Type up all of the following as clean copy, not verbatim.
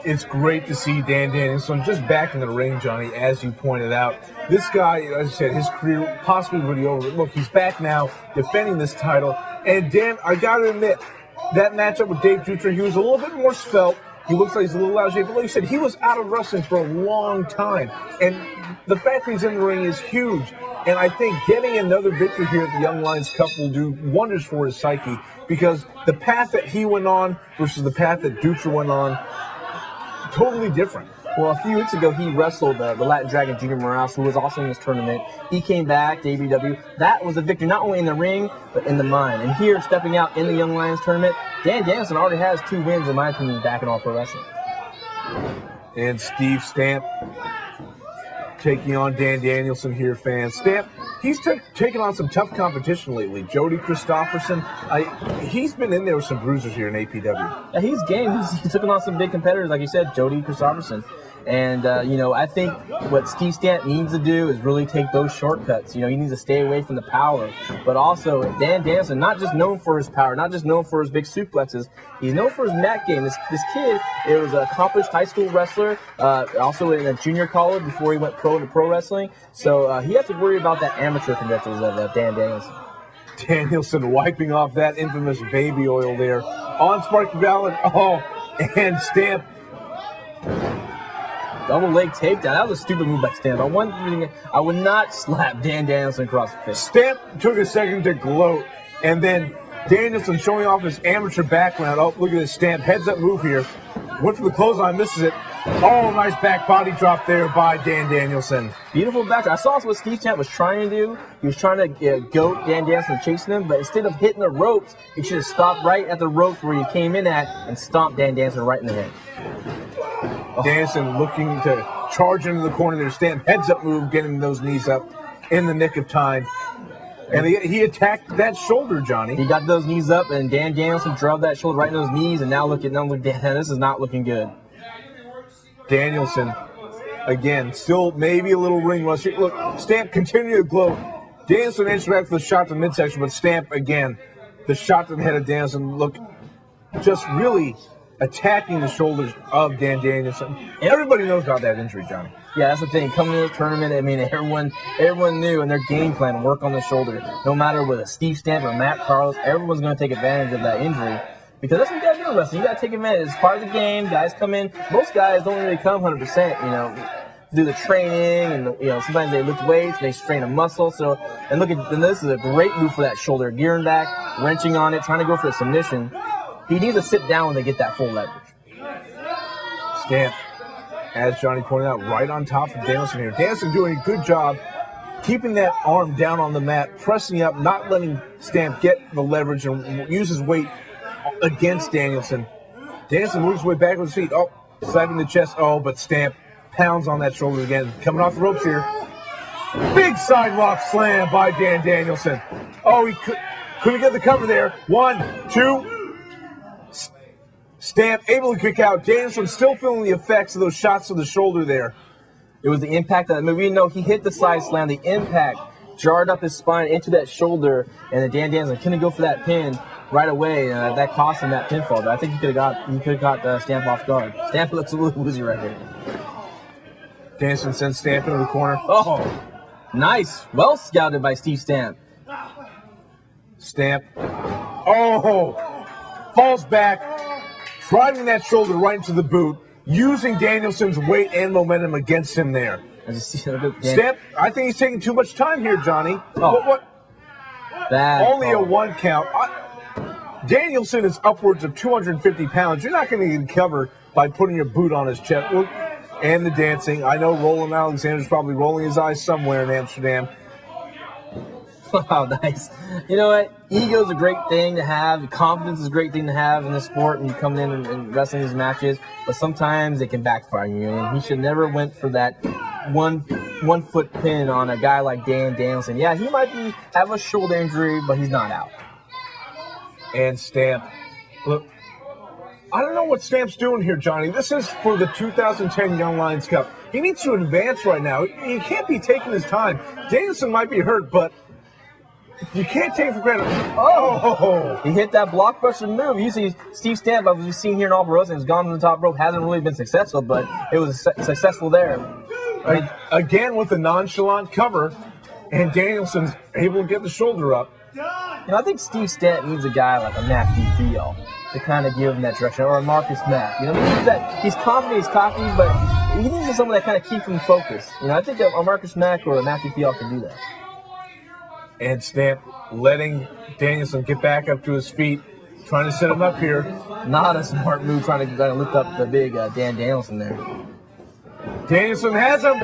It's great to see Dan Danielson just back in the ring, Johnny, as you pointed out. This guy, as I said, his career possibly would be over. Look, he's back now defending this title. And Dan, I got to admit, that matchup with Dave Dutra, he was a little bit more svelte. He looks like he's a little out of shape. But like you said, he was out of wrestling for a long time. And the fact that he's in the ring is huge. And I think getting another victory here at the Young Lions Cup will do wonders for his psyche, because the path that he went on versus the path that Dutra went on, totally different. Well, a few weeks ago, he wrestled the Latin Dragon, Junior Morales, who was also in this tournament. He came back to APW. That was a victory, not only in the ring, but in the mind. And here, stepping out in the Young Lions tournament, Dan Danielson already has 2 wins, in my opinion, back in All Pro Wrestling. And Steve Stamp taking on Dan Danielson here, fans. Stamp, he's taken on some tough competition lately. Jody Christopherson, he's been in there with some bruisers here in APW. Yeah, he's game. He's taken on some big competitors, like you said, Jody Christopherson. And, I think what Steve Stamp needs to do is really take those shortcuts. He needs to stay away from the power. But also, Dan Danielson, not just known for his power, not just known for his big suplexes, he's known for his mat game. This kid, it was an accomplished high school wrestler, also in a junior college before he went pro into pro wrestling. So he has to worry about that amateur credentials of Dan Danielson. Danielson wiping off that infamous baby oil there on Sparky Ballard. Oh, and Stamp. Double leg takedown. That was a stupid move by Stamp. I would not slap Dan Danielson across the face. Stamp took a second to gloat, and then Danielson showing off his amateur background. Oh, look at this Stamp. Heads up move here. Went for the clothesline, misses it. Oh, nice back body drop there by Dan Danielson. Beautiful back. I saw what Steve Stamp was trying to do. He was trying to goat Dan Danielson, chasing him, but instead of hitting the ropes, he should have stopped right at the ropes where he came in at and stomped Dan Danielson right in the head. Danielson looking to charge into the corner there. Stamp heads up move, getting those knees up in the nick of time. And he attacked that shoulder, Johnny. He got those knees up, and Dan Danielson drove that shoulder right in those knees, and now look, Dan, this is not looking good. Danielson, again, still maybe a little ring rust. Look, Stamp continue to gloat. Danielson answered back for the shot to the midsection, but Stamp, again, the shot to the head of Danielson, look, just really attacking the shoulders of Dan Danielson. Everybody knows about that injury, Johnny. Yeah, that's the thing. Coming to the tournament, I mean, everyone knew in their game plan to work on the shoulder. No matter whether Steve Stamp or Matt Carlos, everyone's going to take advantage of that injury. Because that's what you got to do in wrestling. You got to take advantage. It's part of the game. Guys come in. Most guys don't really come 100%, do the training, and, sometimes they lift weights, they strain a muscle. So, and look at, this is a great move for that shoulder. Gearing back, wrenching on it, trying to go for a submission. He needs to sit down when they get that full leverage. Stamp, as Johnny pointed out, right on top of Danielson here. Danielson doing a good job keeping that arm down on the mat, pressing up, not letting Stamp get the leverage and use his weight against Danielson. Danielson moves his way back with his feet. Oh, slapping the chest. Oh, but Stamp pounds on that shoulder again. Coming off the ropes here. Big sidewalk slam by Dan Danielson. Oh, he couldn't get the cover there. 1, 2. Stamp able to kick out. Danielson still feeling the effects of those shots to the shoulder there. It was the impact that, we know he hit the side slam. The impact jarred up his spine into that shoulder, and then Dan Danielson couldn't go for that pin right away. That cost him that pinfall. But I think he could have got Stamp off guard. Stamp looks a little woozy right here. Danielson sends Stamp into the corner. Oh, nice. Well scouted by Steve Stamp. Stamp. Oh, falls back, driving that shoulder right into the boot, using Danielson's weight and momentum against him there. Stamp, I think he's taking too much time here, Johnny. Oh, what? Only a 1 count. Danielson is upwards of 250 pounds. You're not going to get covered by putting your boot on his chest. Look, and the dancing. I know Roland Alexander's probably rolling his eyes somewhere in Amsterdam. Wow, nice. You know what? Ego's a great thing to have. Confidence is a great thing to have in this sport when you come in and wrestling these matches. But sometimes it can backfire you. And he should never went for that one foot pin on a guy like Dan Danielson. Yeah, he might have a shoulder injury, but he's not out. And Stamp. Look, I don't know what Stamp's doing here, Johnny. This is for the 2010 Young Lions Cup. He needs to advance right now. He can't be taking his time. Danielson might be hurt, but You can't take it for granted. Oh! He hit that blockbuster move. Usually, Steve Stamp, as we've seen here in Albarosa, has gone to the top rope. Hasn't really been successful, but it was successful there. Again with the nonchalant cover, and Danielson's able to get the shoulder up. I think Steve Stamp needs a guy like a Matthew Field to kind of give him that direction, or a Marcus Mack. He's confident, he's cocky, but he needs someone that kind of keeps him focused. I think a Marcus Mack or a Matthew Field can do that. And Stamp letting Danielson get back up to his feet, trying to set him up here. Not a smart move, trying to lift up the big Dan Danielson there. Danielson has him.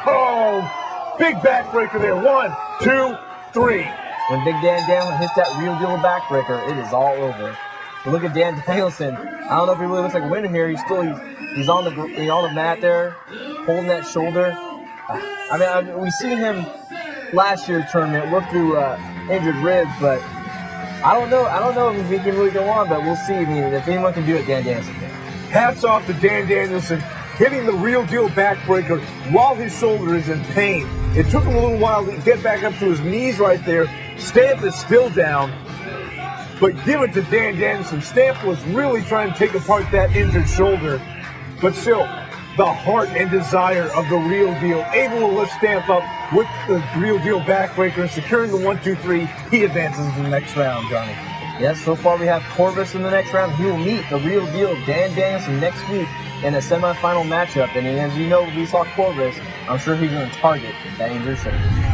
Oh, big backbreaker there. 1, 2, 3. When Big Dan Danielson hits that real deal backbreaker, it is all over. But look at Dan Danielson. I don't know if he really looks like a winner here. He's on the mat there, holding that shoulder. We seen him last year's tournament work through injured ribs, but I don't know if he can really go on. But we'll see. If anyone can do it, Dan Danielson can. Hats off to Dan Danielson, hitting the real deal backbreaker while his shoulder is in pain. It took him a little while to get back up to his knees right there. Stamp is still down, but give it to Dan Danielson. Stamp was really trying to take apart that injured shoulder, but still, the heart and desire of the real deal, able to lift Stamp up with the real deal backbreaker and securing the 1, 2, 3. He advances to the next round, Johnny. Yes, so far we have Corvus in the next round. He will meet the real deal Dan Danielson next week in a semifinal matchup. And as you know, we saw Corvus, I'm sure he's going to target that injured shoulder.